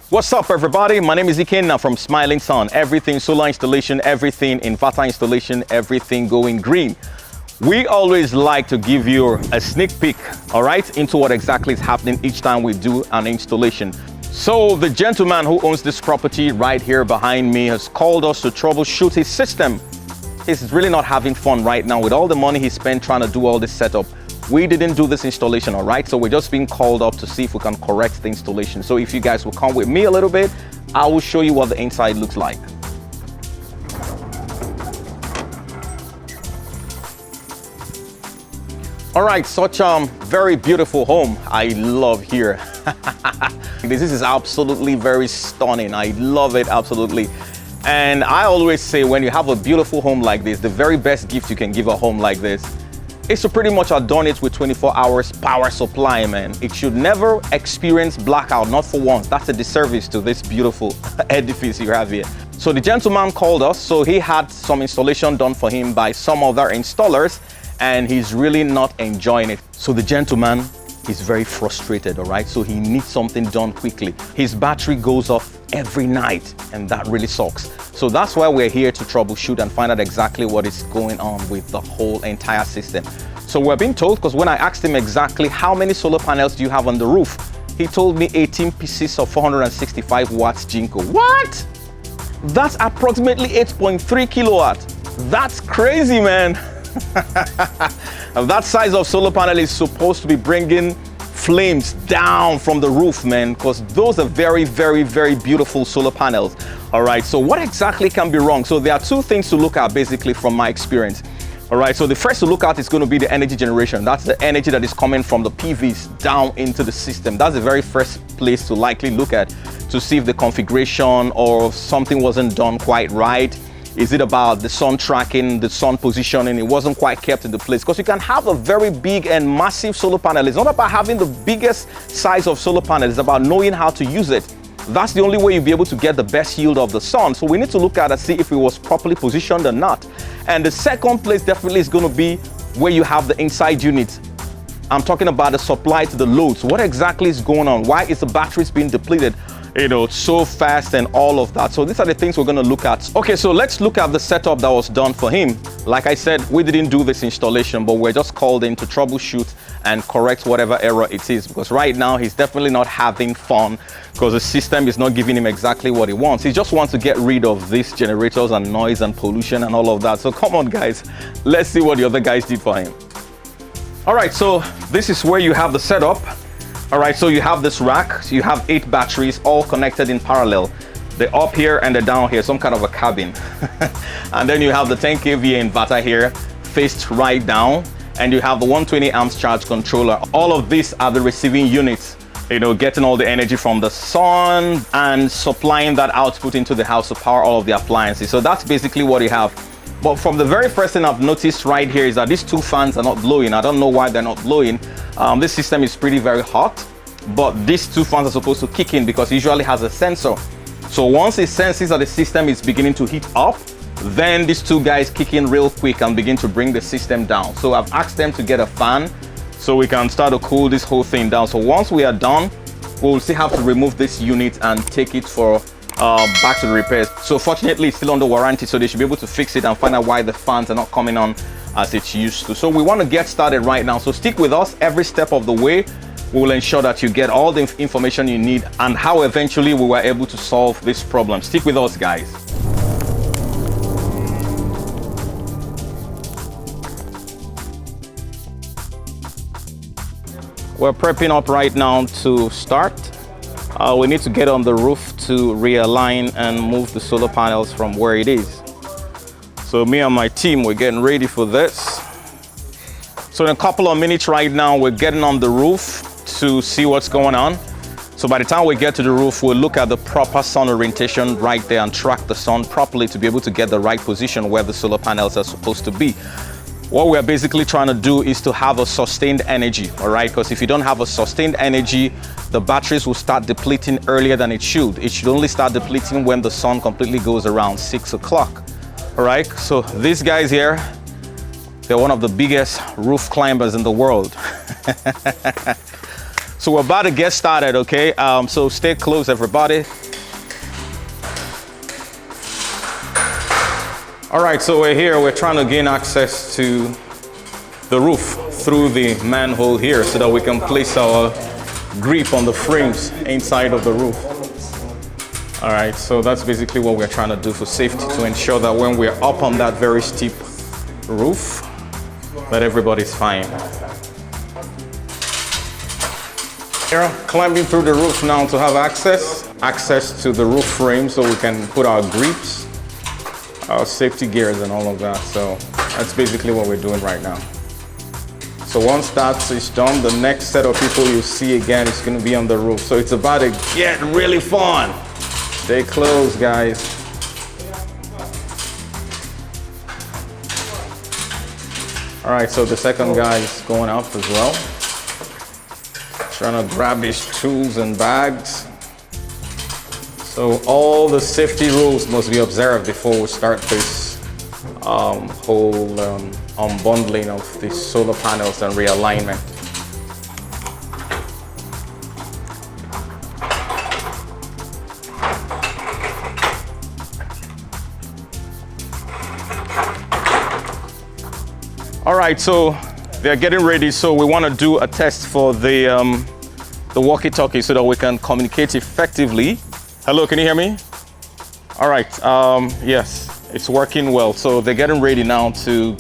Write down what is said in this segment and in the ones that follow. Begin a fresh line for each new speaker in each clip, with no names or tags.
What's up, everybody? My name is Ikenna from Smiling Sun. Everything solar installation, everything inverter installation, everything going green. We always like to give you a sneak peek, all right, into what exactly is happening each time we do an installation. So the gentleman who owns this property right here behind me has called us to troubleshoot his system. He's really not having fun right now with all the money he spent trying to do all this setup. We didn't do this installation, all right? So we're just being called up to see if we can correct the installation. So if you guys will come with me a little bit, I will show you what the inside looks like. All right, such a very beautiful home. I love here. This is absolutely very stunning. I love it, absolutely. And I always say when you have a beautiful home like this, the very best gift you can give a home like this is to pretty much adorn it with 24 hours power supply, man. It should never experience blackout, not for once. That's a disservice to this beautiful edifice you have here. So the gentleman called us, so he had some installation done for him by some other installers, and he's really not enjoying it. So the gentleman is very frustrated, all right? So he needs something done quickly. His battery goes off every night, and that really sucks. So that's why we're here to troubleshoot and find out exactly what is going on with the whole entire system. So we're being told, because when I asked him exactly how many solar panels do you have on the roof, he told me 18 pieces of 465 watts Jinko. What? That's approximately 8.3 kilowatt. That's crazy, man. That size of solar panel is supposed to be bringing flames down from the roof, man, because those are very, very, very beautiful solar panels. All right, so what exactly can be wrong? So there are two things to look at basically from my experience. All right, so the first to look at is going to be the energy generation. That's the energy that is coming from the PVs down into the system. That's the very first place to likely look at to see if the configuration or something wasn't done quite right. Is it about the sun tracking, the sun positioning? It wasn't quite kept in the place, because you can have a very big and massive solar panel. It's not about having the biggest size of solar panel. It's about knowing how to use it. That's the only way you'll be able to get the best yield of the sun. So we need to look at and see if it was properly positioned or not. And the second place definitely is going to be where you have the inside unit. I'm talking about the supply to the loads. What exactly is going on? Why is the batteries being depleted, so fast and all of that? So these are the things we're going to look at. Okay, so let's look at the setup that was done for him. Like I said, we didn't do this installation, but we're just called in to troubleshoot and correct whatever error it is, because right now he's definitely not having fun because the system is not giving him exactly what he wants. He just wants to get rid of these generators and noise and pollution and all of that. So come on, guys, let's see what the other guys did for him. All right, so this is where you have the setup. All right, so you have this rack. So you have 8 batteries all connected in parallel. They're up here and they're down here, some kind of a cabin. And then you have the 10 kVA inverter here, faced right down. And you have the 120 amps charge controller. All of these are the receiving units, getting all the energy from the sun and supplying that output into the house to power all of the appliances. So that's basically what you have. But from the very first thing I've noticed right here is that these 2 fans are not blowing. I don't know why they're not blowing. This system is pretty very hot, but these 2 fans are supposed to kick in because it usually has a sensor. So once it senses that the system is beginning to heat up, then these 2 guys kick in real quick and begin to bring the system down. So I've asked them to get a fan so we can start to cool this whole thing down. So once we are done, we'll still have to remove this unit and take it for back to the repairs. So fortunately it's still under warranty, so they should be able to fix it and find out why the fans are not coming on as it's used to. So we want to get started right now, so stick with us every step of the way. We will ensure that you get all the information you need and how eventually we were able to solve this problem. Stick with us, guys. We're prepping up right now to start. We need to get on the roof to realign and move the solar panels from where it is. So me and my team, we're getting ready for this. So in a couple of minutes right now, we're getting on the roof to see what's going on. So by the time we get to the roof, we'll look at the proper sun orientation right there and track the sun properly to be able to get the right position where the solar panels are supposed to be. What we're basically trying to do is to have a sustained energy, all right? Because if you don't have a sustained energy, the batteries will start depleting earlier than it should. It should only start depleting when the sun completely goes around 6 o'clock, all right? So these guys here, they're one of the biggest roof climbers in the world. So we're about to get started, okay? So stay close, everybody. All right, so we're here. We're trying to gain access to the roof through the manhole here so that we can place our grip on the frames inside of the roof. All right, so that's basically what we're trying to do for safety, to ensure that when we're up on that very steep roof, that everybody's fine. Here, climbing through the roof now to have access to the roof frame so we can put our grips, our safety gears and all of that. So that's basically what we're doing right now. So once that is done, the next set of people you see again is going to be on the roof. So it's about to get really fun. Stay close, guys. All right, so the second guy is going up as well. Trying to grab his tools and bags. So all the safety rules must be observed before we start this whole unbundling of the solar panels and realignment. All right, so they're getting ready. So we want to do a test for the walkie-talkie so that we can communicate effectively. Hello, can you hear me? All right, yes, it's working well. So they're getting ready now to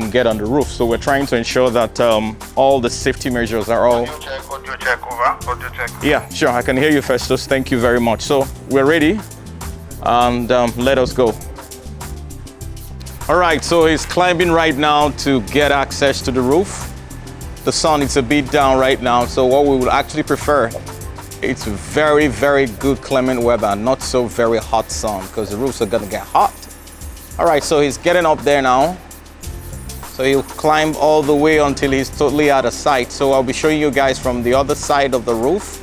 get on the roof. So we're trying to ensure that all the safety measures are all...
Audio check, over. Audio check.
Yeah, sure, I can hear you, Festus. Thank you very much. So we're ready, and let us go. All right, so he's climbing right now to get access to the roof. The sun is a bit down right now, so what we would actually prefer, it's very, very good clement weather, not so very hot sun, because the roofs are gonna get hot. All right, so he's getting up there now. So he'll climb all the way until he's totally out of sight. So I'll be showing you guys from the other side of the roof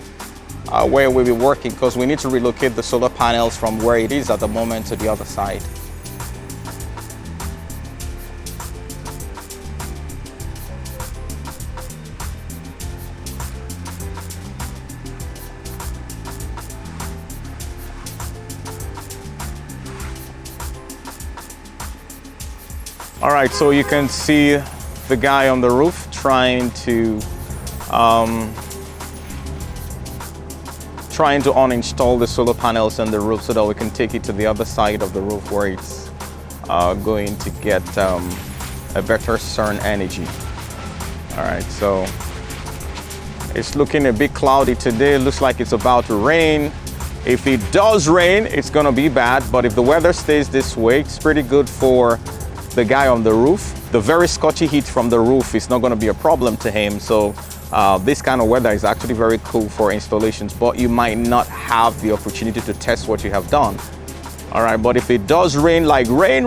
where we'll be working, because we need to relocate the solar panels from where it is at the moment to the other side. All right, so you can see the guy on the roof trying to uninstall the solar panels on the roof so that we can take it to the other side of the roof where it's going to get a better sun energy. All right, so it's looking a bit cloudy today. It looks like it's about to rain. If it does rain, it's gonna be bad, but if the weather stays this way, it's pretty good for the guy on the roof. The very scorchy heat from the roof is not going to be a problem to him. So this kind of weather is actually very cool for installations, but you might not have the opportunity to test what you have done. All right, but if it does rain, like rain,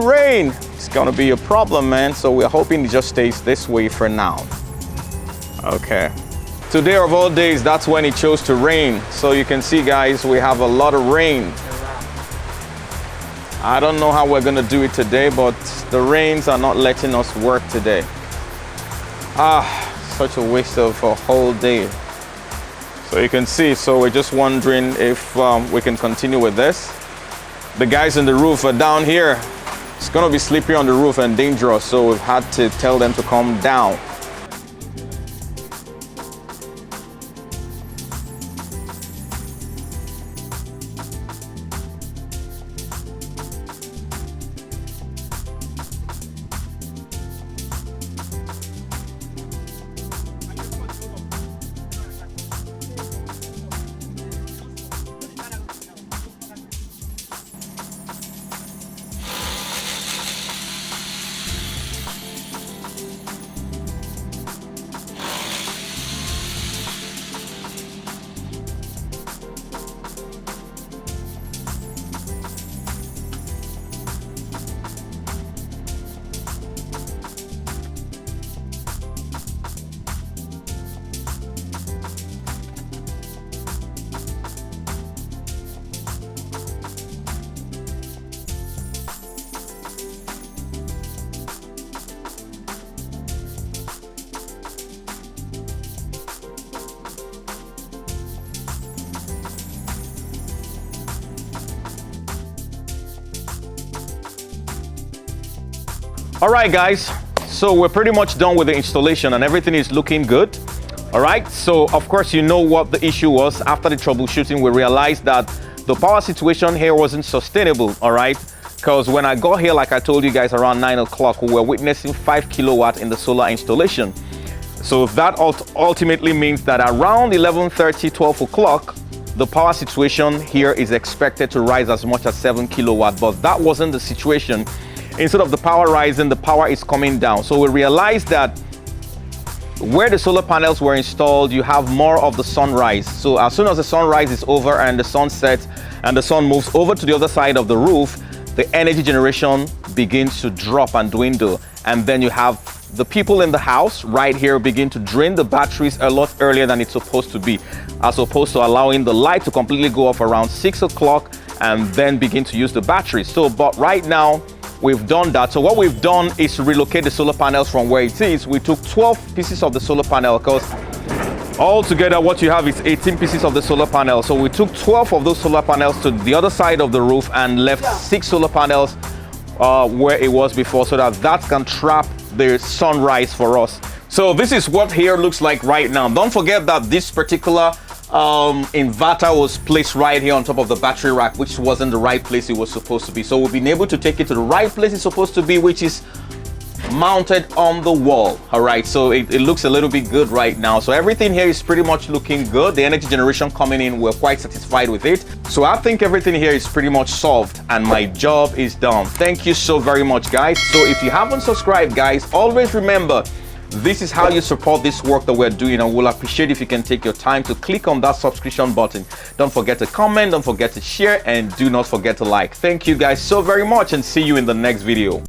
it's going to be a problem, man. So we're hoping it just stays this way for now. Okay. Today of all days, that's when it chose to rain. So you can see, guys, we have a lot of rain. I don't know how we're gonna do it today, but the rains are not letting us work today. Such a waste of a whole day. So you can see, so we're just wondering if we can continue with this. The guys on the roof are down here. It's gonna be slippery on the roof and dangerous, so we've had to tell them to come down. All right, guys, so we're pretty much done with the installation and everything is looking good. All right, so of course, you know what the issue was. After the troubleshooting, we realized that the power situation here wasn't sustainable. All right, because when I got here, like I told you guys, around 9 o'clock, we were witnessing 5 kilowatt in the solar installation. So that ultimately means that around 11:30, 12 o'clock, the power situation here is expected to rise as much as 7 kilowatt, but that wasn't the situation. Instead of the power rising, the power is coming down. So we realized that where the solar panels were installed, you have more of the sunrise. So as soon as the sunrise is over and the sun sets and the sun moves over to the other side of the roof, the energy generation begins to drop and dwindle. And then you have the people in the house right here begin to drain the batteries a lot earlier than it's supposed to be, as opposed to allowing the light to completely go off around 6 o'clock and then begin to use the batteries. So, but right now, we've done that. So what we've done is to relocate the solar panels from where it is. We took 12 pieces of the solar panel, because altogether what you have is 18 pieces of the solar panel. So we took 12 of those solar panels to the other side of the roof and left 6 solar panels where it was before, so that can trap the sunrise for us. So this is what here looks like right now. Don't forget that this particular inverter was placed right here on top of the battery rack, which wasn't the right place it was supposed to be. So we've been able to take it to the right place it's supposed to be, which is mounted on the wall. All right, so it looks a little bit good right now. So everything here is pretty much looking good. The energy generation coming in, we're quite satisfied with it. So I think everything here is pretty much solved and my job is done. Thank you so very much, guys. So if you haven't subscribed, guys, always remember, this is how you support this work that we're doing, and we'll appreciate if you can take your time to click on that subscription button. Don't forget to comment, don't forget to share, and do not forget to like. Thank you guys so very much, and see you in the next video.